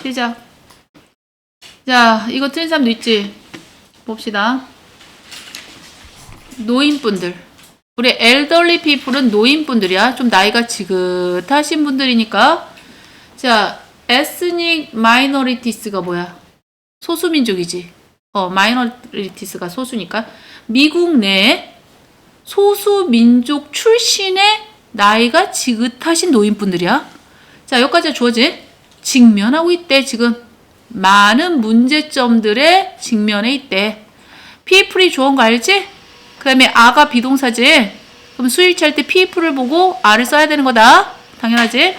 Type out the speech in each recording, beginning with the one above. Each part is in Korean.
시작. 자, 이거 틀린 사람도 있지? 봅시다. 노인분들. 우리 elderly people은 노인분들이야. 좀 나이가 지긋하신 분들이니까. 자, ethnic minorities가 뭐야? 소수민족이지. minorities가 소수니까. 미국 내 소수민족 출신의 나이가 지긋하신 노인분들이야. 자, 여기까지 주어진 직면하고 있대. 지금 많은 문제점들에 직면해 있대. people이 좋은 거 알지? 그 다음에 아가 비동사지. 그럼 수일치할 때 people을 보고 아를 써야 되는 거다. 당연하지?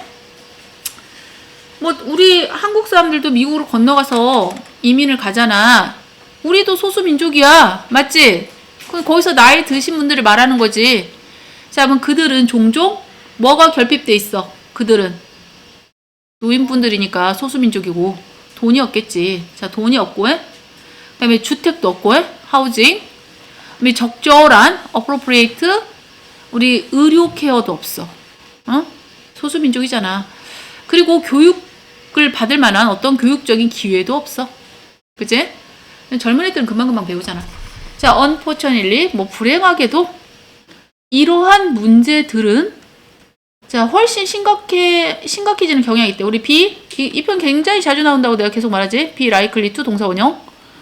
뭐 우리 한국 사람들도 미국으로 건너가서 이민을 가잖아. 우리도 소수민족이야. 맞지? 그럼 거기서 나이 드신 분들을 말하는 거지. 자, 그럼 그들은 종종 뭐가 결핍돼 있어? 그들은 노인분들이니까 소수민족이고 돈이 없겠지. 자, 돈이 없고 그 다음에 주택도 없고 하우징. 그다음에 적절한 appropriate 우리 의료 케어도 없어. 소수민족이잖아. 그리고 교육을 받을 만한 어떤 교육적인 기회도 없어. 그치? 젊은 애들은 금방금방 배우잖아. 자, unfortunately 뭐 불행하게도 이러한 문제들은 자, 훨씬 심각해지는 경향이 있대. 우리 이 편 굉장히 자주 나온다고 내가 계속 말하지. be likely to 동사 원형.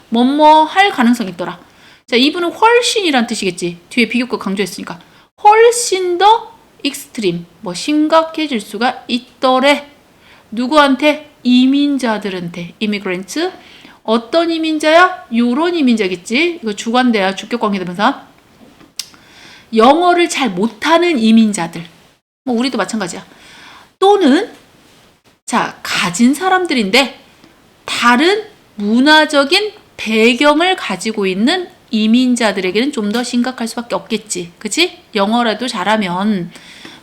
뭐뭐 할 가능성이 있더라. 자, 이분은 훨씬이란 뜻이겠지. 뒤에 비교급 강조했으니까. 훨씬 더 extreme. 뭐 심각해질 수가 있더래. 누구한테? 이민자들한테. immigrants. 어떤 이민자야? 요런 이민자겠지. 이거 주관대야. 주격관계대명사. 영어를 잘 못하는 이민자들. 뭐 우리도 마찬가지야. 또는 자, 가진 사람들인데 다른 문화적인 배경을 가지고 있는 이민자들에게는 좀 더 심각할 수밖에 없겠지. 그치? 영어라도 잘하면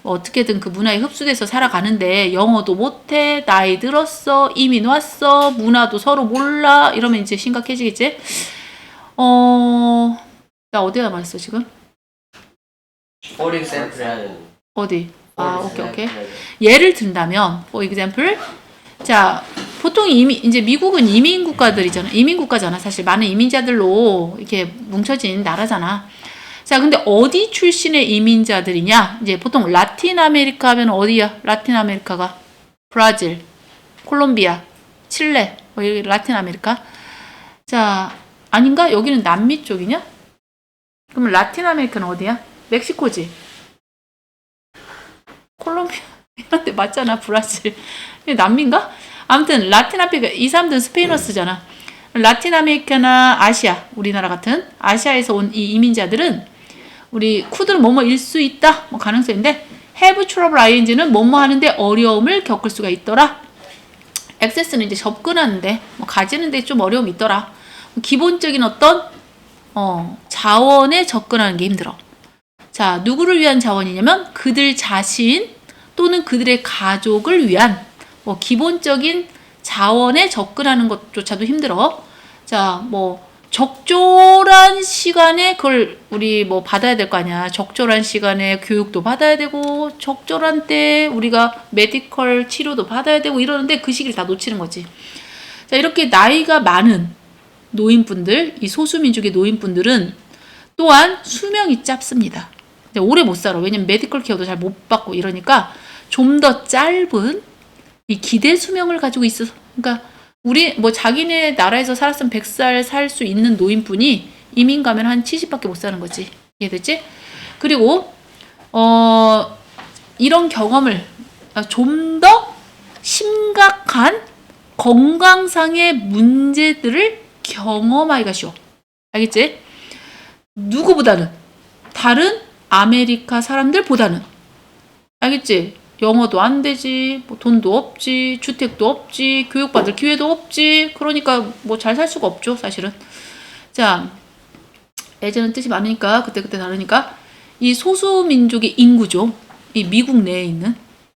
어떻게든 그 문화에 흡수돼서 살아가는데 영어도 못해, 나이 들었어, 이민 왔어, 문화도 서로 몰라 이러면 이제 심각해지겠지? 나 어디다 말했어 지금? For example. 어디? 오케이. 예를 든다면, for example, 자, 보통 이제 미국은 이민 국가들이잖아. 이민 국가잖아. 사실 많은 이민자들로 이렇게 뭉쳐진 나라잖아. 자, 근데 어디 출신의 이민자들이냐? 이제 보통 라틴 아메리카 하면 어디야? 라틴 아메리카가 브라질, 콜롬비아, 칠레, 여기 라틴 아메리카. 자, 아닌가? 여기는 남미 쪽이냐? 그러면 라틴 아메리카는 어디야? 멕시코지. 콜롬비아 이런데 맞잖아. 브라질. 남미인가? 아무튼 라틴 아메리카 이 사람들은 스페인어 쓰잖아. 라틴 아메리카나 아시아, 우리나라 같은 아시아에서 온 이 이민자들은 우리 쿠드는 뭐뭐일 수 있다. 뭐 가능성인데 have trouble ing는 뭐뭐 하는데 어려움을 겪을 수가 있더라. access는 이제 접근하는데 뭐 가지는데 좀 어려움이 있더라. 기본적인 어떤 자원에 접근하는 게 힘들어. 자, 누구를 위한 자원이냐면 그들 자신 또는 그들의 가족을 위한 뭐 기본적인 자원에 접근하는 것조차도 힘들어. 자, 뭐 적절한 시간에 그걸 우리 뭐 받아야 될 거 아니야. 적절한 시간에 교육도 받아야 되고 적절한 때 우리가 메디컬 치료도 받아야 되고 이러는데 그 시기를 다 놓치는 거지. 자, 이렇게 나이가 많은 노인분들, 이 소수민족의 노인분들은 또한 수명이 짧습니다. 오래 못 살아. 왜냐면 메디컬 케어도 잘 못 받고 이러니까 좀 더 짧은 이 기대 수명을 가지고 있어서. 그러니까 우리 뭐 자기네 나라에서 살았으면 100살 살 수 있는 노인분이 이민 가면 한 70밖에 못 사는 거지. 이해됐지? 그리고 이런 경험을 좀 더 심각한 건강상의 문제들을 경험하기가 쉬워. 알겠지? 누구보다는 다른 아메리카 사람들보다는. 알겠지? 영어도 안 되지, 뭐 돈도 없지, 주택도 없지, 교육받을 기회도 없지. 그러니까 뭐 잘 살 수가 없죠, 사실은. 자, 예전은 뜻이 많으니까 그때그때 다르니까 이 소수민족의 인구죠. 이 미국 내에 있는,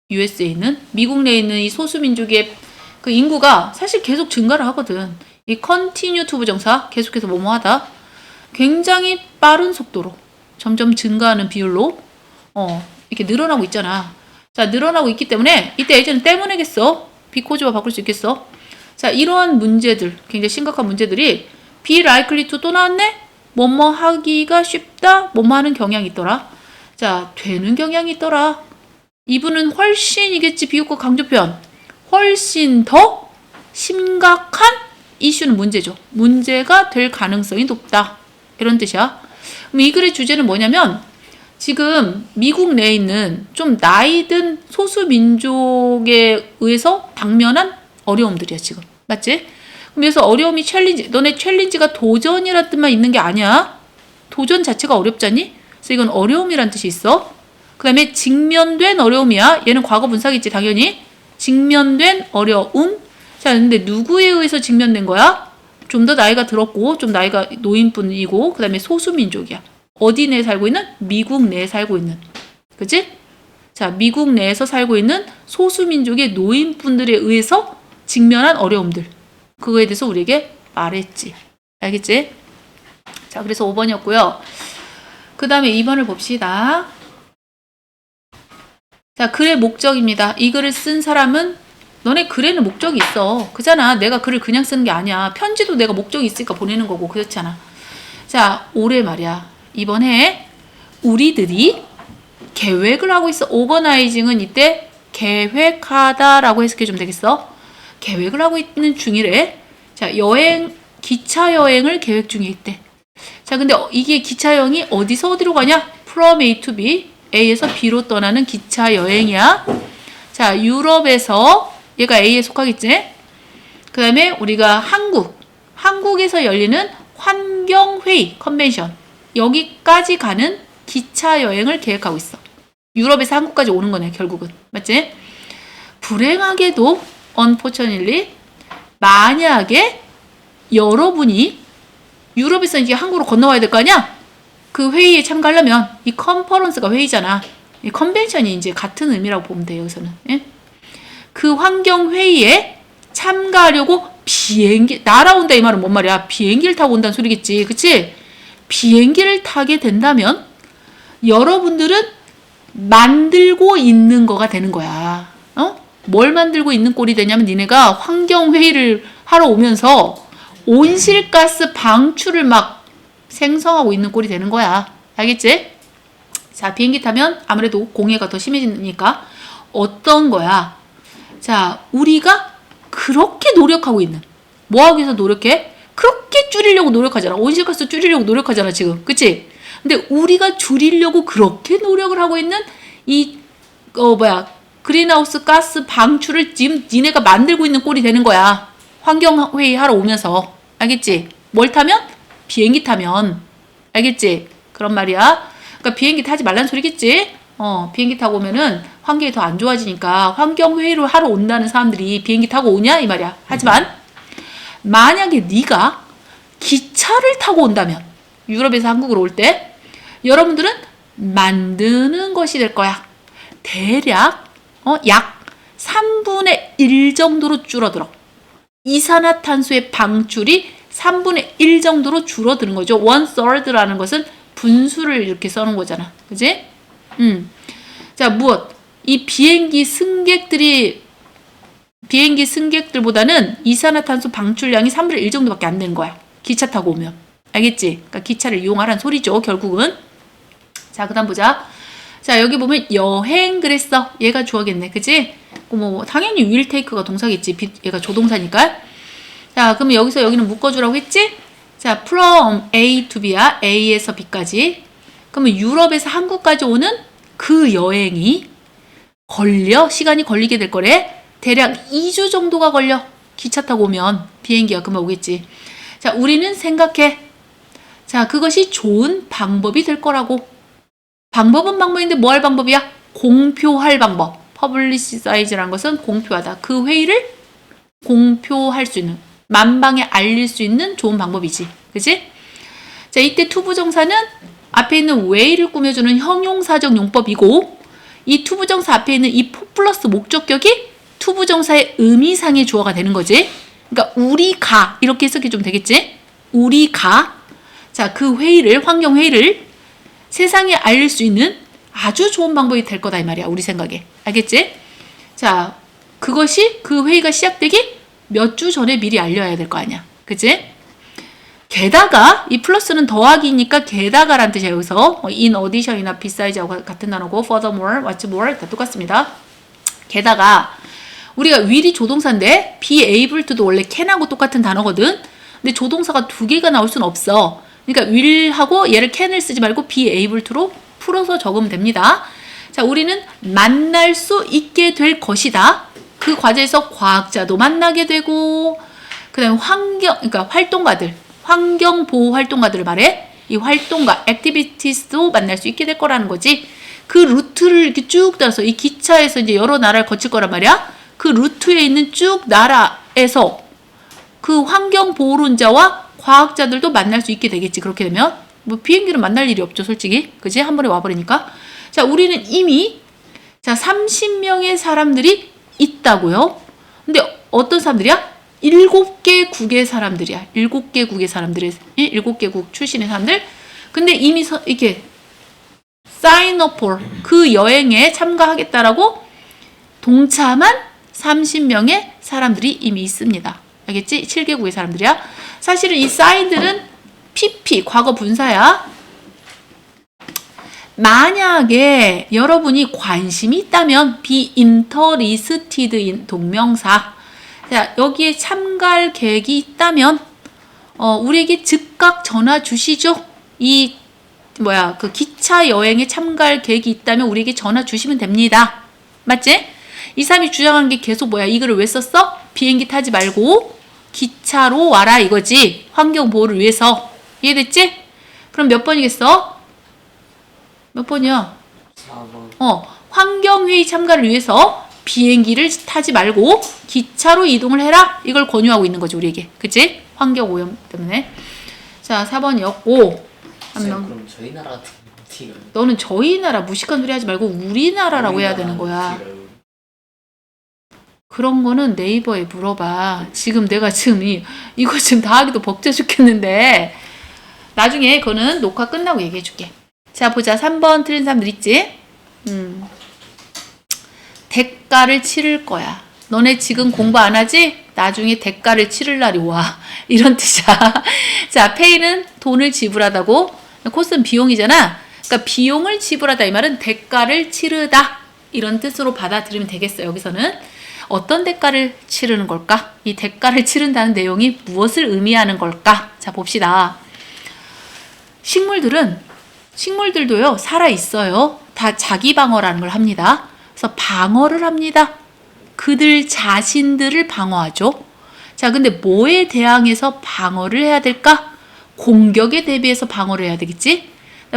US에 있는 미국 내에 있는 이 소수민족의 그 인구가 사실 계속 증가를 하거든. 이 continue to 부정사 계속해서 뭐뭐 하다 굉장히 빠른 속도로 점점 증가하는 비율로 이렇게 늘어나고 있잖아. 자, 늘어나고 있기 때문에 이때 예전은 때문에겠어. 비코즈와 바꿀 수 있겠어. 자, 이러한 문제들, 굉장히 심각한 문제들이 be likely to 또 나왔네? 뭐뭐 하기가 쉽다? 뭐뭐 하는 경향이 있더라. 자, 되는 경향이 있더라. 이분은 훨씬이겠지. 비교과 강조편. 훨씬 더 심각한 이슈는 문제죠. 문제가 될 가능성이 높다. 이런 뜻이야. 그럼 이 글의 주제는 뭐냐면 지금 미국 내에 있는 좀 나이든 소수 민족에 의해서 당면한 어려움들이야 지금. 맞지? 그래서 어려움이 챌린지, 너네 챌린지가 도전이란 뜻만 있는 게 아니야. 도전 자체가 어렵잖니? 그래서 이건 어려움이란 뜻이 있어. 그 다음에 직면된 어려움이야. 얘는 과거 분사겠지 당연히. 직면된 어려움. 자, 근데 누구에 의해서 직면된 거야? 좀 더 나이가 들었고 좀 나이가 노인분이고 그 다음에 소수민족이야. 어디 내에 살고 있는? 미국 내에 살고 있는. 그치? 자, 미국 내에서 살고 있는 소수민족의 노인분들에 의해서 직면한 어려움들. 그거에 대해서 우리에게 말했지. 알겠지? 자, 그래서 5번이었고요. 그 다음에 2번을 봅시다. 자, 글의 목적입니다. 이 글을 쓴 사람은 너네 글에는 목적이 있어. 그잖아. 내가 글을 그냥 쓰는 게 아니야. 편지도 내가 목적이 있으니까 보내는 거고 그렇잖아. 자, 올해 말이야. 이번 해에 우리들이 계획을 하고 있어. 오거나이징은 이때 계획하다라고 해석해 주면 되겠어. 계획을 하고 있는 중이래. 자, 여행, 기차 여행을 계획 중에 있대. 자, 근데 이게 기차 여행이 어디서 어디로 가냐? From A to B, A에서 B로 떠나는 기차 여행이야. 자, 유럽에서 얘가 A에 속하겠지? 그 다음에 우리가 한국에서 열리는 환경회의, 컨벤션 여기까지 가는 기차 여행을 계획하고 있어. 유럽에서 한국까지 오는 거네 결국은. 맞지? 불행하게도 unfortunately 만약에 여러분이 유럽에서 이제 한국으로 건너와야 될 거 아니야? 그 회의에 참가하려면 이 컨퍼런스가 회의잖아. 이 컨벤션이 이제 같은 의미라고 보면 돼요. 여기서는. 예? 그 환경 회의에 참가하려고 비행기 날아온다 이 말은 뭔 말이야? 비행기를 타고 온다는 소리겠지. 그치? 비행기를 타게 된다면 여러분들은 만들고 있는 거가 되는 거야. 어? 뭘 만들고 있는 꼴이 되냐면 니네가 환경 회의를 하러 오면서 온실가스 방출을 막 생성하고 있는 꼴이 되는 거야. 알겠지? 자, 비행기 타면 아무래도 공해가 더 심해지니까 어떤 거야? 자, 우리가 그렇게 노력하고 있는 뭐 하기 위해서 노력해? 그렇게 줄이려고 노력하잖아. 온실가스 줄이려고 노력하잖아 지금. 그치? 근데 우리가 줄이려고 그렇게 노력을 하고 있는 이 그린하우스 가스 방출을 지금 니네가 만들고 있는 꼴이 되는 거야. 환경회의 하러 오면서. 알겠지? 뭘 타면? 비행기 타면. 알겠지? 그런 말이야. 그러니까 비행기 타지 말란 소리겠지? 비행기 타고 오면은 환경이 더 안 좋아지니까 환경회의를 하러 온다는 사람들이 비행기 타고 오냐? 이 말이야. 하지만 만약에 네가 기차를 타고 온다면 유럽에서 한국으로 올 때 여러분들은 만드는 것이 될 거야. 대략 약 3분의 1 정도로 줄어들어. 이산화탄소의 방출이 3분의 1 정도로 줄어드는 거죠. 1/3라는 것은 분수를 이렇게 써놓은 거잖아. 그지? 자, 무엇? 이 비행기 승객들보다는 이산화탄소 방출량이 3분의 1 정도밖에 안 되는 거야. 기차 타고 오면. 알겠지? 그러니까 기차를 이용하라는 소리죠, 결국은. 자, 그 다음 보자. 자, 여기 보면 여행 그랬어. 얘가 주어겠네. 그치? 당연히 will take가 동사겠지. 얘가 조동사니까. 자, 그러면 여기서 여기는 묶어주라고 했지? 자, from A to B야. A에서 B까지. 그러면 유럽에서 한국까지 오는 그 여행이 시간이 걸리게 될 거래. 대략 2주 정도가 걸려. 기차 타고 오면 비행기가 금방 오겠지. 자, 우리는 생각해. 자, 그것이 좋은 방법이 될 거라고. 방법은 방법인데 뭐 할 방법이야? 공표할 방법. publicize라는 것은 공표하다. 그 회의를 공표할 수 있는, 만방에 알릴 수 있는 좋은 방법이지. 그치? 자, 이때 투부정사는 앞에 있는 way를 꾸며주는 형용사적 용법이고, 이 투부정사 앞에 있는 이 플러스 목적격이 투부정사의 의미상의 주어가 되는 거지. 그러니까 우리가 이렇게 해석해 주면 되겠지. 우리가 자, 그 회의를, 환경회의를 세상에 알릴 수 있는 아주 좋은 방법이 될 거다 이 말이야. 우리 생각에. 알겠지? 자, 그것이 그 회의가 시작되기 몇 주 전에 미리 알려야 될 거 아니야. 그치? 게다가 이 플러스는 더하기니까 게다가란 뜻이에요. 여기서 in addition이나 beside하고 같은 단어고 furthermore, what's more 다 똑같습니다. 게다가 우리가 will이 조동사인데 be able to도 원래 can하고 똑같은 단어거든. 근데 조동사가 두 개가 나올 수는 없어. 그러니까 will하고 얘를 can을 쓰지 말고 be able to로 풀어서 적으면 됩니다. 자, 우리는 만날 수 있게 될 것이다. 그 과제에서 과학자도 만나게 되고, 그 다음에 그러니까 활동가들, 환경보호 활동가들을 말해. 이 활동가, activities도 만날 수 있게 될 거라는 거지. 그 루트를 이렇게 쭉 따라서 이 기차에서 이제 여러 나라를 거칠 거란 말이야. 그 루트에 있는 쭉 나라에서 그 환경보호론자와 과학자들도 만날 수 있게 되겠지. 그렇게 되면. 뭐 비행기는 만날 일이 없죠, 솔직히. 그지? 한 번에 와버리니까. 자, 우리는 이미, 자, 30명의 사람들이 있다고요. 근데 어떤 사람들이야? 7개국의 사람들이야. 7개국의 사람들이, 7개국 출신의 사람들. 근데 이미 이렇게 sign up for 그 여행에 참가하겠다라고 동참한 30명의 사람들이 이미 있습니다. 알겠지? 7개국의 사람들이야. 사실은 이 signed는 PP, 과거 분사야. 만약에 여러분이 관심이 있다면 be interested 동명사. 자, 여기에 참가할 계획이 있다면 우리에게 즉각 전화 주시죠. 그 기차 여행에 참가할 계획이 있다면 우리에게 전화 주시면 됩니다. 맞지? 이 사람이 주장한 게 계속 이 글을 왜 썼어? 비행기 타지 말고 기차로 와라 이거지. 환경 보호를 위해서. 이해됐지? 그럼 몇 번이겠어? 몇 번이야? 4번. 환경회의 참가를 위해서 비행기를 타지 말고 기차로 이동을 해라. 이걸 권유하고 있는 거지, 우리에게. 그치? 환경오염 때문에. 자, 4번이었고. 그럼 저희 나라 같은 거 너는 저희 나라 무식한 소리 하지 말고 우리나라라고 해야 되는 거야. 그런 거는 네이버에 물어봐. 지금 내가 이거 지금 다 하기도 벅차 죽겠는데. 나중에 그거는 녹화 끝나고 얘기해 줄게. 자, 보자. 3번 틀린 사람들 있지? 대가를 치를 거야. 너네 지금 공부 안 하지? 나중에 대가를 치를 날이 와. 이런 뜻이야. 자, pay는 돈을 지불하다고, 코스는 비용이잖아. 그러니까 비용을 지불하다 이 말은 대가를 치르다. 이런 뜻으로 받아들이면 되겠어요. 여기서는 어떤 대가를 치르는 걸까? 이 대가를 치른다는 내용이 무엇을 의미하는 걸까? 자, 봅시다. 식물들도요, 살아있어요. 다 자기 방어라는 걸 합니다. 그래서 방어를 합니다. 그들 자신들을 방어하죠. 자, 근데 뭐에 대항해서 방어를 해야 될까? 공격에 대비해서 방어를 해야 되겠지?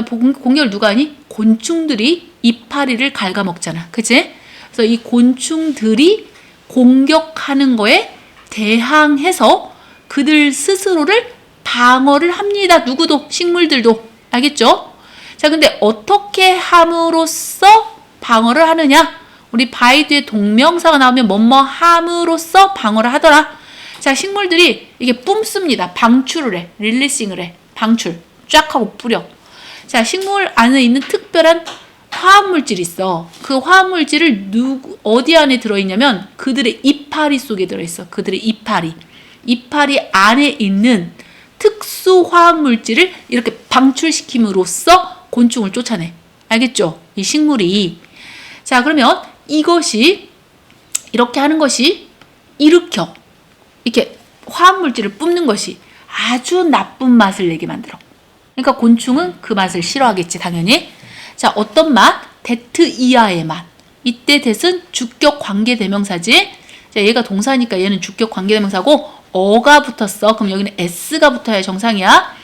공격을 누가 하니? 곤충들이 이파리를 갉아먹잖아. 그치? 그래서 이 곤충들이 공격하는 거에 대항해서 그들 스스로를 방어를 합니다. 누구도, 식물들도. 알겠죠? 자, 근데 어떻게 함으로써 방어를 하느냐? 우리 by 뒤에 동명사가 나오면 뭐뭐 함으로써 방어를 하더라. 자, 식물들이 이게 뿜습니다. 방출을 해. 릴리싱을 해. 방출. 쫙 하고 뿌려. 자, 식물 안에 있는 특별한 화합물질이 있어. 그 화합물질을 어디 안에 들어있냐면 그들의 이파리 속에 들어있어. 그들의 이파리. 이파리 안에 있는 특수 화학물질을 이렇게 방출시킴으로써 곤충을 쫓아내. 알겠죠? 이 식물이. 자, 그러면 이것이, 이렇게 하는 것이 이렇게 화학물질을 뿜는 것이 아주 나쁜 맛을 내게 만들어. 그러니까 곤충은 그 맛을 싫어하겠지, 당연히. 자, 어떤 맛? that 이하의 맛. 이때 that은 주격 관계대명사지. 자, 얘가 동사니까 얘는 주격 관계대명사고 어가 붙었어. 그럼 여기는 s가 붙어야 정상이야.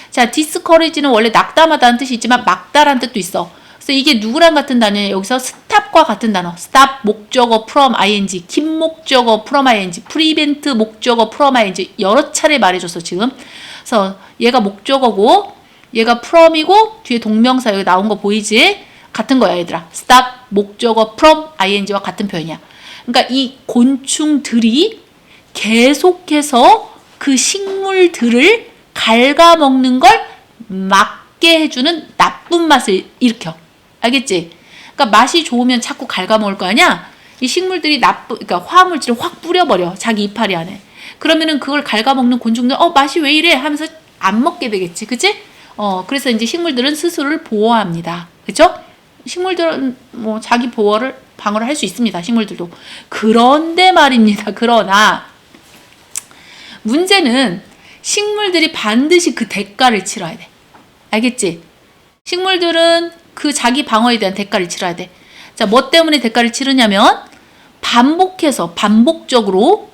자, discourage는 원래 낙담하다는 뜻이 있지만 막다라는 뜻도 있어. 그래서 이게 누구랑 같은 단어냐? 여기서 stop과 같은 단어. stop 목적어 from ing, keep 목적어 from ing, prevent 목적어 from ing 여러 차례 말해줬어 지금. 그래서 얘가 목적어고 얘가 from이고 뒤에 동명사 여기 나온 거 보이지? 같은 거야 얘들아. stop 목적어 from ing와 같은 표현이야. 그러니까 이 곤충들이 계속해서 그 식물들을 갉아먹는 걸 막게 해주는 나쁜 맛을 일으켜. 알겠지? 그러니까 맛이 좋으면 자꾸 갉아먹을 거 아니야? 이 식물들이 그러니까 화합물질을 확 뿌려버려. 자기 이파리 안에. 그러면은 그걸 갉아먹는 곤충들 맛이 왜 이래 하면서 안 먹게 되겠지. 그치? 그래서 이제 식물들은 스스로를 보호합니다. 그죠? 식물들은 뭐 자기 방어를 할 수 있습니다. 식물들도. 그런데 말입니다. 그러나 문제는 식물들이 반드시 그 대가를 치러야 돼. 알겠지? 식물들은 그 자기 방어에 대한 대가를 치러야 돼. 자, 뭐 때문에 대가를 치르냐면 반복적으로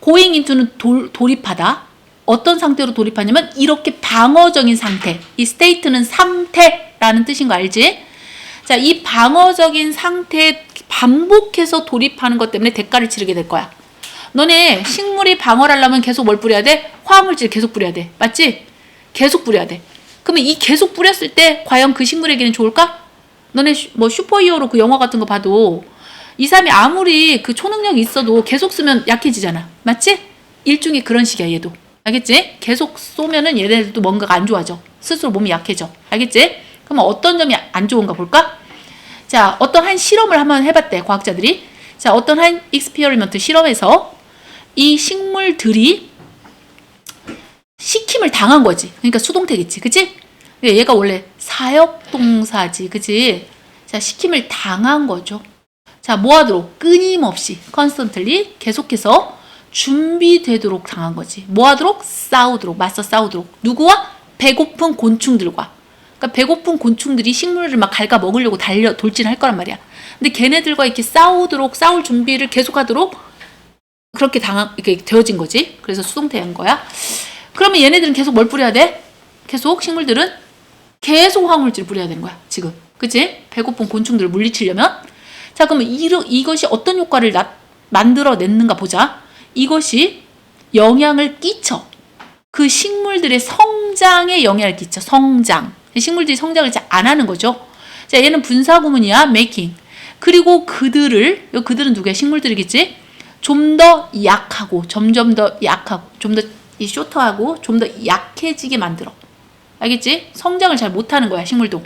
going into는 돌입하다. 어떤 상태로 돌입하냐면 이렇게 방어적인 상태. 이 state는 상태라는 뜻인 거 알지? 자, 이 방어적인 상태에 반복해서 돌입하는 것 때문에 대가를 치르게 될 거야. 너네 식물이 방어를 하려면 계속 뭘 뿌려야 돼? 화학물질 계속 뿌려야 돼. 맞지? 계속 뿌려야 돼. 그러면 이 계속 뿌렸을 때 과연 그 식물에게는 좋을까? 너네 뭐 슈퍼히어로 그 영화 같은 거 봐도 이 사람이 아무리 그 초능력이 있어도 계속 쓰면 약해지잖아. 맞지? 일종의 그런 식이야, 얘도. 알겠지? 계속 쏘면은 얘네들도 뭔가가 안 좋아져. 스스로 몸이 약해져. 알겠지? 그럼 어떤 점이 안 좋은가 볼까? 자, 어떤 한 실험을 한번 해봤대, 과학자들이. 자, 어떤 한 익스피어리먼트 실험에서 이 식물들이 식힘을 당한 거지. 그러니까 수동태겠지. 그치? 얘가 원래 사역동사지. 그치? 자, 식힘을 당한 거죠. 자, 뭐 하도록? 끊임없이, constantly, 계속해서 준비되도록 당한 거지. 뭐 하도록? 싸우도록, 맞서 싸우도록. 누구와? 배고픈 곤충들과. 그러니까 배고픈 곤충들이 식물을 막 갉아 먹으려고 돌진할 거란 말이야. 근데 걔네들과 이렇게 싸울 준비를 계속하도록 이렇게 되어진 거지. 그래서 수동태인 거야. 그러면 얘네들은 계속 뭘 뿌려야 돼? 계속 식물들은 계속 화학물질을 뿌려야 되는 거야. 지금. 그치? 배고픈 곤충들을 물리치려면. 자, 그러면 이것이 어떤 효과를 만들어냈는가 보자. 이것이 영향을 끼쳐. 그 식물들의 성장에 영향을 끼쳐. 성장. 식물들이 성장을 잘 안 하는 거죠. 자, 얘는 분사구문이야. making. 그리고 그들은 누구야? 식물들이겠지? 좀 더 약하고, 점점 더 약하고, 좀 더 쇼트하고, 좀 더 약해지게 만들어. 알겠지? 성장을 잘 못하는 거야, 식물도.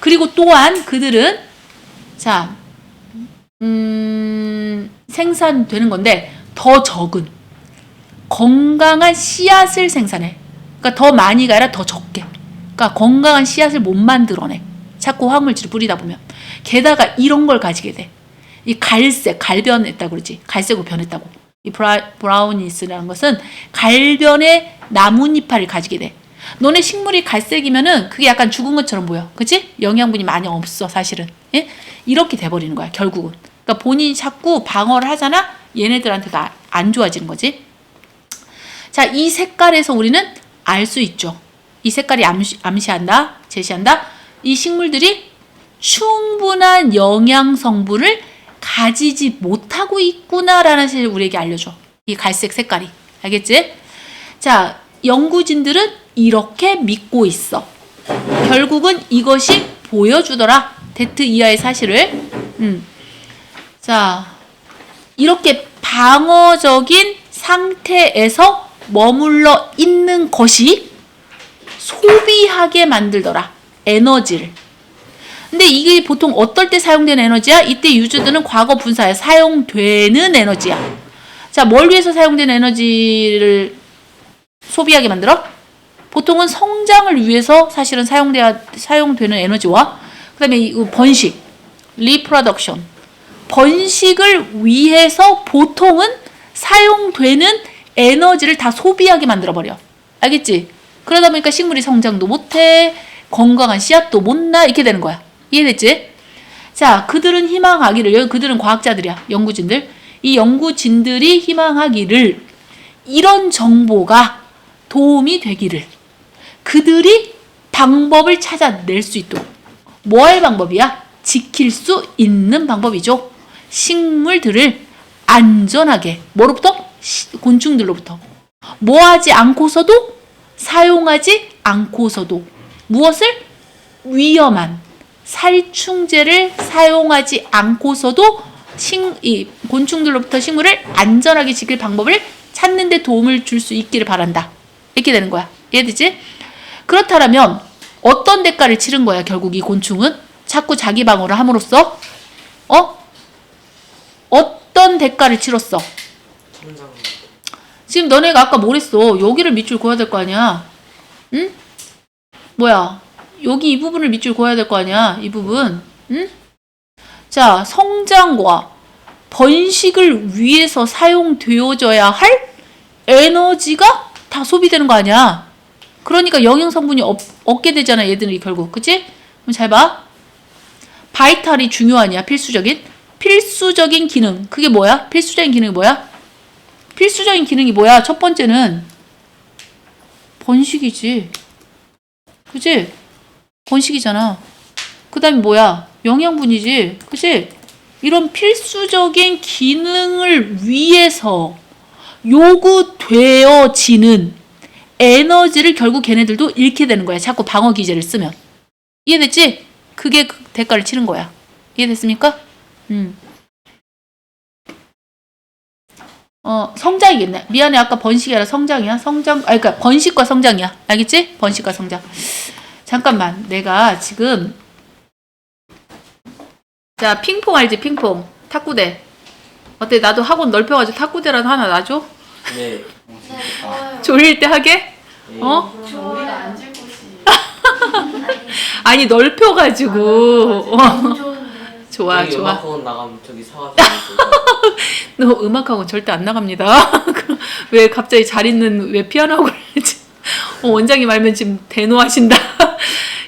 그리고 또한 그들은, 자, 생산되는 건데, 더 적은, 건강한 씨앗을 생산해. 그러니까 더 많이가 아니라 더 적게. 그러니까 건강한 씨앗을 못 만들어내. 자꾸 화학물질을 뿌리다 보면. 게다가 이런 걸 가지게 돼. 이 갈변했다고 그러지. 갈색으로 변했다고. 이 브라우니스라는 것은 갈변의 나뭇잎알을 가지게 돼. 너네 식물이 갈색이면은 그게 약간 죽은 것처럼 보여. 그치? 영양분이 많이 없어, 사실은. 예? 이렇게 돼버리는 거야, 결국은. 그러니까 본인이 자꾸 방어를 하잖아? 얘네들한테도 안 좋아지는 거지. 자, 이 색깔에서 우리는 알 수 있죠. 이 색깔이 제시한다. 이 식물들이 충분한 영양 성분을 가지지 못하고 있구나라는 사실을 우리에게 알려줘. 이 갈색 색깔이. 알겠지? 자, 연구진들은 이렇게 믿고 있어. 결국은 이것이 보여주더라. 데트 이하의 사실을. 자, 이렇게 방어적인 상태에서 머물러 있는 것이 소비하게 만들더라. 에너지를. 근데 이게 보통 어떨 때 사용되는 에너지야? 이때 유즈드는 과거 분사야. 사용되는 에너지야. 자, 뭘 위해서 사용되는 에너지를 소비하게 만들어? 보통은 성장을 위해서 사실은 사용되는 에너지와 그 다음에 이 번식, 리프로덕션. 번식을 위해서 보통은 사용되는 에너지를 다 소비하게 만들어버려. 알겠지? 그러다 보니까 식물이 성장도 못해, 건강한 씨앗도 못 나, 이렇게 되는 거야. 이해됐지? 자, 그들은 희망하기를, 그들은 과학자들이야, 연구진들. 이 연구진들이 희망하기를, 이런 정보가 도움이 되기를, 그들이 방법을 찾아낼 수 있도록. 뭐 할 방법이야? 지킬 수 있는 방법이죠. 식물들을 안전하게, 뭐로부터? 곤충들로부터. 뭐 하지 않고서도, 사용하지 않고서도, 무엇을? 위험한 살충제를 사용하지 않고서도 이 곤충들로부터 식물을 안전하게 지킬 방법을 찾는 데 도움을 줄 수 있기를 바란다. 이렇게 되는 거야. 이해되지? 그렇다면 어떤 대가를 치른 거야, 결국 이 곤충은? 자꾸 자기 방어를 함으로써 어떤 대가를 치렀어? 성장. 지금 너네가 아까 뭐랬어? 여기를 밑줄 그어야 될 거 아니야? 응? 뭐야? 여기 이 부분을 밑줄 그어야 될 거 아니야? 이 부분. 응? 자, 성장과 번식을 위해서 사용되어져야 할 에너지가 다 소비되는 거 아니야? 그러니까 영양 성분이 얻게 되잖아, 얘들이 결국. 그치? 그럼 잘 봐. 바이탈이 중요하냐? 필수적인 기능. 그게 뭐야? 필수적인 기능이 뭐야? 필수적인 기능이 뭐야? 첫 번째는 번식이지. 그치? 번식이잖아. 그 다음에 뭐야? 영양분이지. 그치? 이런 필수적인 기능을 위해서 요구되어지는 에너지를 결국 걔네들도 잃게 되는 거야. 자꾸 방어 기제를 쓰면. 이해됐지? 그게 그 대가를 치른 거야. 이해됐습니까? 성장이겠네. 미안해. 아까 번식이 아니라 성장이야. 그러니까 번식과 성장이야. 알겠지? 번식과 성장. 잠깐만. 내가 지금 자, 핑퐁 알지? 핑퐁. 탁구대. 어때? 나도 학원 넓혀가지고 탁구대라도 하나 놔줘? 네. 졸릴 때 하게? 네. 우리가 앉을 곳이 아니, 넓혀가지고. 너무 좋은데. 좋아, 저기 좋아. 음악학원 나가면 저기 사와서 너 음악학원 절대 안 나갑니다. 왜 갑자기 잘 있는 왜 피아노 학원을 했지? 원장님 알면 지금 대노하신다.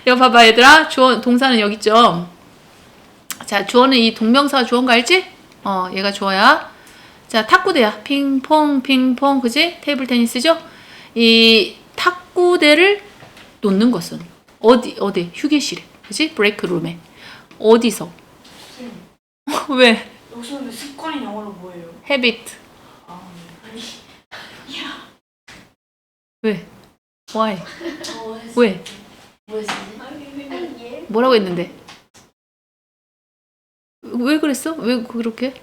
이거 봐봐 얘들아. 주어 동사는 여기 있죠. 자, 주어는 이 동명사 주어인가 알지? 얘가 주어야. 자, 탁구대야. 핑퐁 핑퐁 그지? 테이블 테니스죠? 이 탁구대를 놓는 것은 어디 휴게실에 그지? 브레이크룸에 어디서? 왜? 여기서 근데 습관이 영어로 뭐예요? habit. 아, 아니. 왜? why? 뭐 했어? 왜? 뭐 했지? 아니, 얘? 뭐라고 했는데? 왜 그랬어? 왜 그렇게?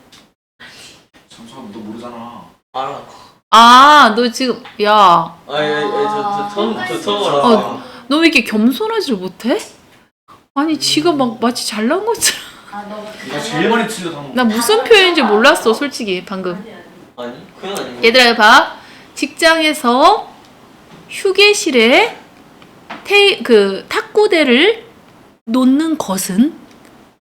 잠시만 너 모르잖아. 알아. 아, 너 지금 야, 저 처음 알아. 너 왜 이렇게 겸손하지를 못해? 아니, 지가 막 마치 잘난 것처럼. 아, 너가 네가 제일 많이 틀려 다. 나 무슨 표현인지 몰랐어, 솔직히 방금. 아니 그건 아니고. 얘들아 봐. 직장에서 휴게실에 그 탁구대를 놓는 것은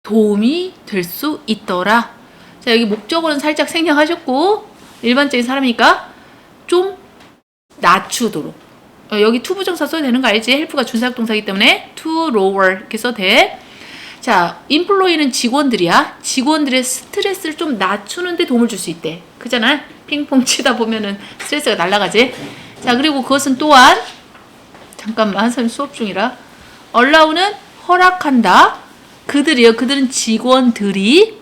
도움이 될 수 있더라. 자, 여기 목적어는 살짝 생략하셨고 일반적인 사람이니까 좀 낮추도록. 여기 to 부정사 써도 되는 거 알지? help가 준사역 동사이기 때문에 to lower 이렇게 써도 돼. 자, employee는 직원들이야. 직원들의 스트레스를 좀 낮추는 데 도움을 줄 수 있대. 그잖아? 핑퐁 치다 보면은 스트레스가 날아가지. 자, 그리고 그것은 또한 잠깐만, 선생님 수업 중이라. allow는 허락한다. 그들은 직원들이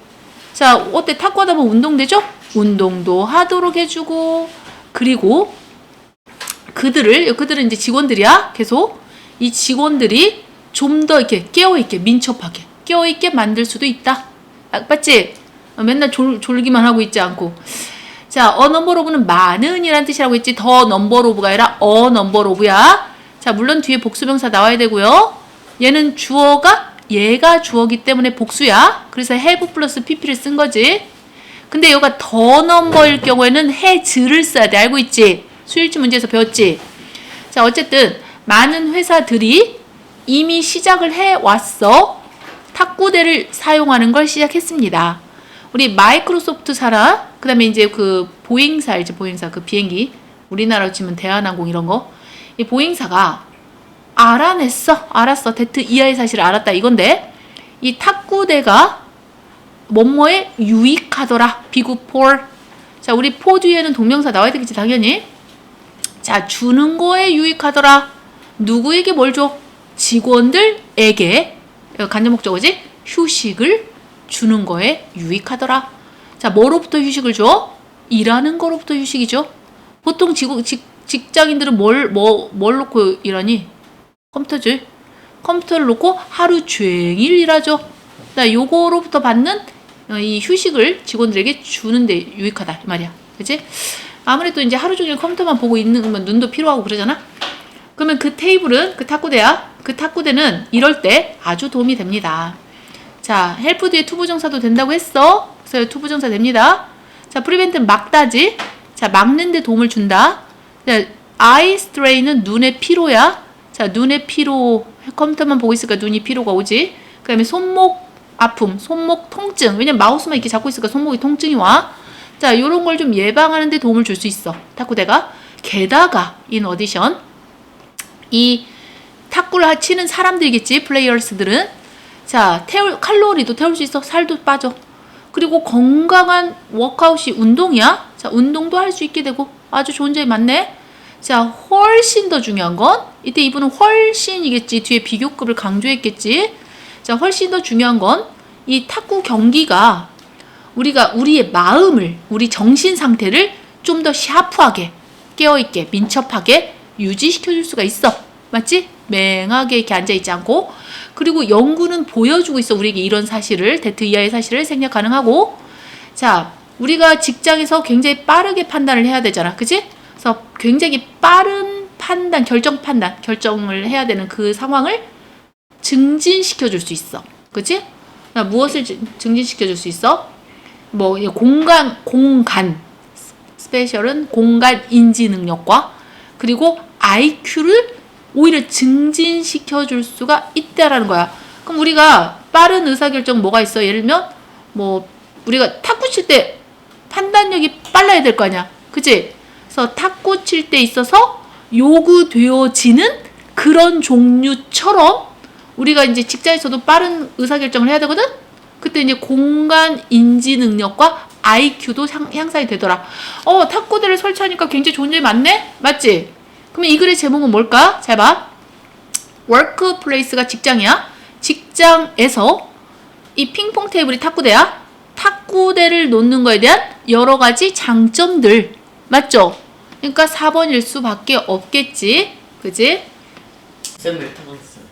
자, 어때? 탁구하다 보면 운동되죠? 운동도 하도록 해주고 그리고 그들은 이제 직원들이야. 계속 이 직원들이 좀 더 이렇게 깨어있게 민첩하게 깨어있게 만들 수도 있다. 맞지? 맨날 졸기만 하고 있지 않고. 자, a number of는 많은이란 뜻이라고 했지. the number of가 아니라 a number of야. 자, 물론 뒤에 복수명사 나와야 되고요. 얘는 얘가 주어기 때문에 복수야. 그래서 have 플러스 pp를 쓴 거지. 근데 얘가 the number일 경우에는 has를 써야 돼. 알고 있지? 수일치 문제에서 배웠지? 자, 어쨌든 많은 회사들이 이미 시작을 해왔어. 탁구대를 사용하는 걸 시작했습니다. 우리 마이크로소프트사라, 그 다음에 이제 그 보잉사 알지? 보잉사 그 비행기 우리나라로 치면 대한항공 이런 거. 이 보잉사가 알았어. 대트 이하의 사실을 알았다 이건데 이 탁구대가 뭐뭐에 유익하더라. 비구 for. 자, 우리 for 뒤에는 동명사 나와야 되겠지 당연히. 자, 주는 거에 유익하더라. 누구에게 뭘 줘? 직원들에게. 간접 목적어지? 휴식을 주는 거에 유익하더라. 자, 뭐로부터 휴식을 줘? 일하는 거로부터 휴식이죠. 보통 직장인들은 뭘 놓고 일하니? 컴퓨터지. 컴퓨터를 놓고 하루 종일 일하죠. 나 요거로부터 받는 이 휴식을 직원들에게 주는데 유익하다 이 말이야. 그치? 아무래도 이제 하루 종일 컴퓨터만 보고 있는 건 눈도 피로하고 그러잖아. 그러면 그 테이블은 그 탁구대야. 그 탁구대는 이럴 때 아주 도움이 됩니다. 자, help 뒤에 투부정사도 된다고 했어. 그래서 투부정사 됩니다. 자, prevent는 막다지. 자, 막는 데 도움을 준다. 자, eye strain은 눈의 피로야. 자, 눈의 피로, 컴퓨터만 보고 있으니까 눈이 피로가 오지. 그 다음에 손목 아픔, 손목 통증. 왜냐면 마우스만 이렇게 잡고 있으니까 손목이 통증이 와. 자, 요런 걸 좀 예방하는 데 도움을 줄 수 있어. 탁구대가. 게다가, in addition, 이 탁구를 치는 사람들이겠지, 플레이어스들은. 자, 칼로리도 태울 수 있어. 살도 빠져. 그리고 건강한 워크아웃이 운동이야. 자, 운동도 할 수 있게 되고 아주 좋은 점이 많네. 자, 훨씬 더 중요한 건 이때 이분은 훨씬이겠지. 뒤에 비교급을 강조했겠지. 자, 훨씬 더 중요한 건 이 탁구 경기가 우리가 우리의 마음을, 우리 정신 상태를 좀 더 샤프하게, 깨어있게, 민첩하게 유지시켜줄 수가 있어. 맞지? 맹하게 이렇게 앉아있지 않고. 그리고 연구는 보여주고 있어. 우리에게 이런 사실을, 데트 이하의 사실을 생략 가능하고. 자, 우리가 직장에서 굉장히 빠르게 판단을 해야 되잖아. 그치? 그래서 굉장히 빠른 판단, 결정을 해야 되는 그 상황을 증진시켜줄 수 있어. 그치? 무엇을 증진시켜줄 수 있어? 뭐, 공간, 스페셜은 공간 인지 능력과 그리고 IQ를 오히려 증진시켜줄 수가 있다라는 거야. 그럼 우리가 빠른 의사결정 뭐가 있어? 예를 들면, 뭐, 우리가 탁구 칠 때 판단력이 빨라야 될 거 아니야. 그치? 그래서 탁구 칠 때 있어서 요구되어지는 그런 종류처럼 우리가 이제 직장에서도 빠른 의사결정을 해야 되거든? 그때 이제 공간 인지 능력과 IQ도 향상이 되더라. 탁구대를 설치하니까 굉장히 좋은 점이 많네? 맞지? 그러면 이 글의 제목은 뭘까? 잘 봐. workplace가 직장이야. 직장에서 이 핑퐁 테이블이 탁구대야. 탁구대를 놓는 거에 대한 여러 가지 장점들. 맞죠? 그러니까 4번일 수밖에 없겠지. 그지? 쌤 몇 타봤어요?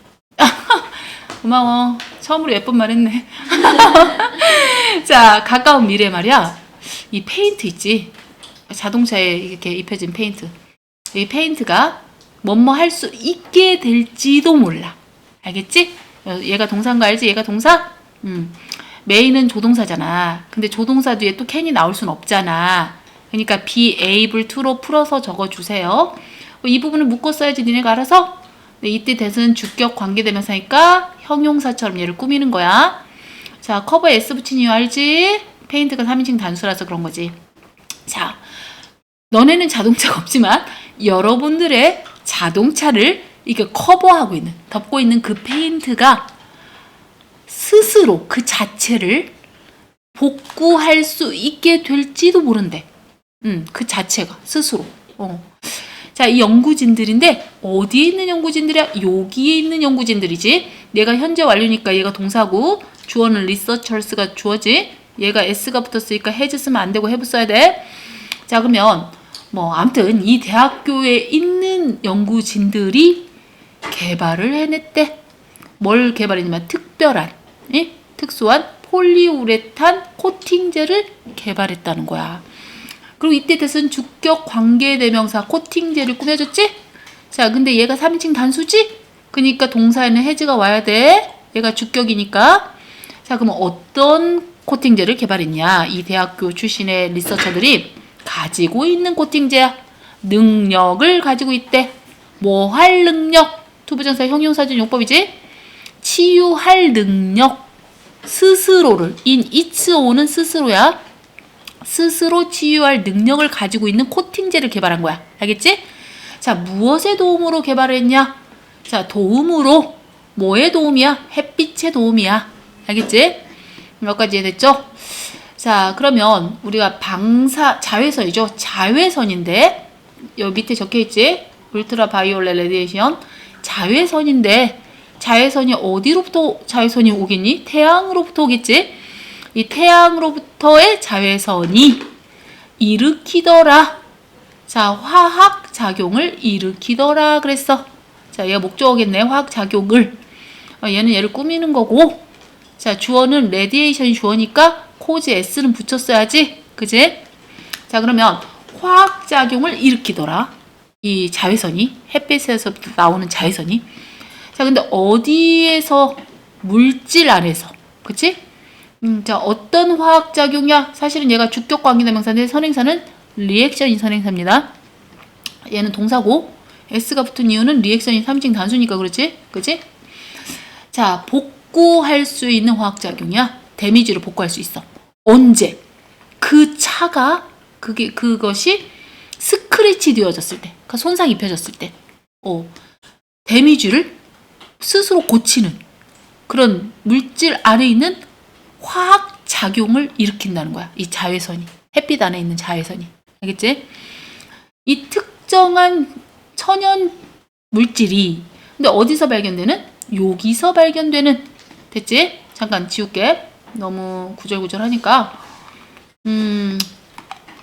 고마워. 처음으로 예쁜 말 했네. 자, 가까운 미래 말이야. 이 페인트 있지? 자동차에 이렇게 입혀진 페인트. 이 페인트가 뭐뭐 할 수 있게 될지도 몰라. 알겠지? 얘가 동사인 거 알지? 얘가 동사? 메인은 조동사잖아. 근데 조동사 뒤에 또 can이 나올 순 없잖아. 그러니까 be able to로 풀어서 적어주세요. 이 부분을 묶어 써야지 니네가 알아서. 이때 대은 주격 관계대명사니까 형용사처럼 얘를 꾸미는 거야. 자, 커버에 S 붙인 이유 알지? 페인트가 3인칭 단수라서 그런 거지. 자, 너네는 자동차가 없지만 여러분들의 자동차를 이렇게 커버하고 있는, 덮고 있는 그 페인트가 스스로 그 자체를 복구할 수 있게 될지도 모른대. 그 자체가 스스로. 자, 이 연구진들인데 어디에 있는 연구진들이야? 여기에 있는 연구진들이지. 얘가 현재 완료니까 얘가 동사고 주어는 researchers가 주어지. 얘가 s가 붙었으니까 has 쓰면 안 되고 have 써야 돼. 자, 그러면 뭐 아무튼 이 대학교에 있는 연구진들이 개발을 해냈대. 뭘 개발했냐면 특별한, 특수한 폴리우레탄 코팅제를 개발했다는 거야. 그리고 이때 대은 주격 관계대명사 코팅제를 꾸며줬지? 자, 근데 얘가 3인칭 단수지? 그러니까 동사에는 has가 와야 돼. 얘가 주격이니까. 자, 그럼 어떤 코팅제를 개발했냐? 이 대학교 출신의 리서처들이 가지고 있는 코팅제야. 능력을 가지고 있대. 뭐 할 능력? 투부정사 형용사적 용법이지? 치유할 능력. 스스로를. in its own은 스스로야. 스스로 치유할 능력을 가지고 있는 코팅제를 개발한 거야. 알겠지? 자, 무엇의 도움으로 개발을 했냐? 자, 도움으로. 뭐의 도움이야? 햇빛의 도움이야. 알겠지? 여기까지 이해됐죠? 자, 그러면 우리가 자외선이죠. 자외선인데 여기 밑에 적혀있지? 울트라 바이올렛 레디에이션. 자외선인데 자외선이 어디로부터 자외선이 오겠니? 태양으로부터 오겠지? 이 태양으로부터의 자외선이 일으키더라. 자, 화학작용을 일으키더라 그랬어. 자, 얘가 목적어겠네. 화학작용을. 얘는 얘를 꾸미는 거고. 자, 주어는 radiation이 주어니까 cause s는 붙였어야지. 그지? 자, 그러면 화학작용을 일으키더라. 이 자외선이. 햇빛에서부터 나오는 자외선이. 자, 근데 어디에서? 물질 안에서. 그치? 자, 어떤 화학작용이야? 사실은 얘가 주격 관계대명사인데 선행사는 리액션이 선행사입니다. 얘는 동사고 s가 붙은 이유는 리액션이 3중 단수니까 그렇지? 그치? 자, 복구할 수 있는 화학작용이야. 데미지로 복구할 수 있어. 언제? 그 차가 그것이 스크래치 되어졌을 때, 그러니까 손상 입혀졌을 때, 데미지를 스스로 고치는 그런 물질 안에 있는 화학 작용을 일으킨다는 거야. 이 자외선이, 햇빛 안에 있는 자외선이, 알겠지? 이 특정한 천연 물질이 근데 어디서 발견되는? 여기서 발견되는. 됐지? 잠깐 지울게. 너무 구절구절하니까.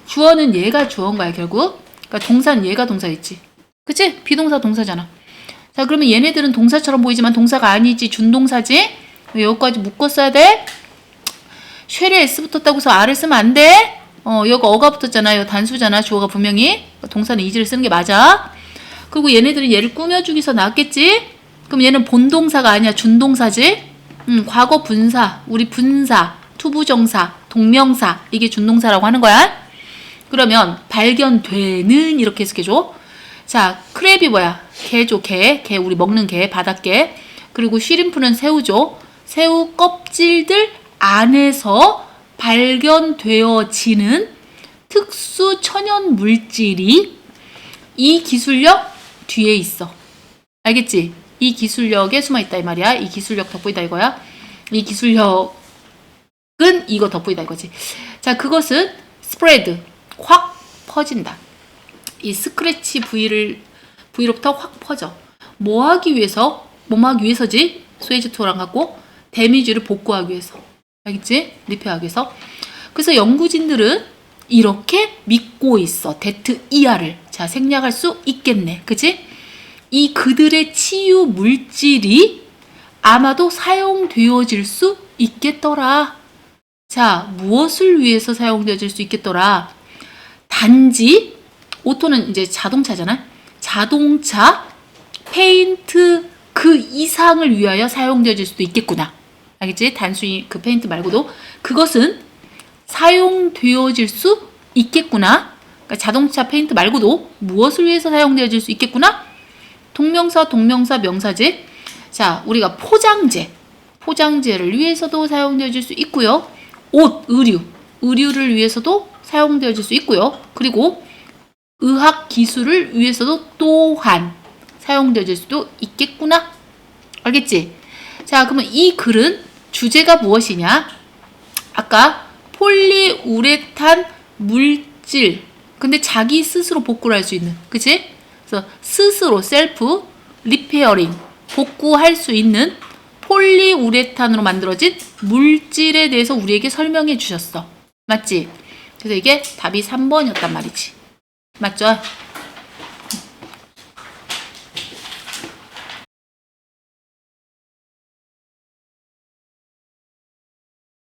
주어는 얘가 주어인 거야 결국. 그러니까 동사는 얘가 동사였지. 그치? 비동사 동사잖아. 자, 그러면 얘네들은 동사처럼 보이지만 동사가 아니지. 준동사지? 여기까지 묶었어야 돼. 쉘에 s 붙었다고 해서 r을 쓰면 안 돼. 여기 어가 붙었잖아. 요 단수잖아. 주어가 분명히. 동사는 is를 쓰는 게 맞아. 그리고 얘네들은 얘를 꾸며주기 위해서 나왔겠지? 그럼 얘는 본동사가 아니야. 준동사지? 과거 분사, 우리 분사, 투부정사, 동명사, 이게 준동사라고 하는 거야. 그러면 발견되는 이렇게 해석해줘. 자, 크랩이 뭐야? 게죠, 게. 게, 우리 먹는 게, 바닷게. 그리고 쉬림프는 새우죠. 새우 껍질들 안에서 발견되어지는 특수 천연 물질이 이 기술력 뒤에 있어. 알겠지? 이 기술력에 숨어있다 이 말이야. 이 기술력 돋보이다 이거야. 이 기술력은 이거 돋보이다 이거지. 자, 그것은 스프레드, 확 퍼진다. 이 스크래치 부위로부터 확 퍼져. 뭐 하기 위해서? 뭐뭐 하기 위해서지? 스웨이즈 토랑 갖고 데미지를 복구하기 위해서. 알겠지? 리페어하기 위해서. 그래서 연구진들은 이렇게 믿고 있어. 데트 이하를. 자, 생략할 수 있겠네. 그치? 이 그들의 치유 물질이 아마도 사용되어질 수 있겠더라. 자, 무엇을 위해서 사용되어질 수 있겠더라? 단지 오토는 이제 자동차잖아. 자동차 페인트 그 이상을 위하여 사용되어질 수도 있겠구나. 알겠지? 단순히 그 페인트 말고도 그것은 사용되어질 수 있겠구나. 그러니까 자동차 페인트 말고도 무엇을 위해서 사용되어질 수 있겠구나? 동명사, 명사지. 자, 우리가 포장재를 위해서도 사용되어질 수 있고요. 옷, 의류를 위해서도 사용되어질 수 있고요. 그리고 의학 기술을 위해서도 또한 사용되어질 수도 있겠구나. 알겠지? 자, 그러면 이 글은 주제가 무엇이냐? 아까 폴리우레탄 물질. 근데 자기 스스로 복구를 할 수 있는. 그치? 그래서 스스로 셀프 리페어링 복구할 수 있는 폴리우레탄으로 만들어진 물질에 대해서 우리에게 설명해 주셨어. 맞지? 그래서 이게 답이 3번이었단 말이지. 맞죠?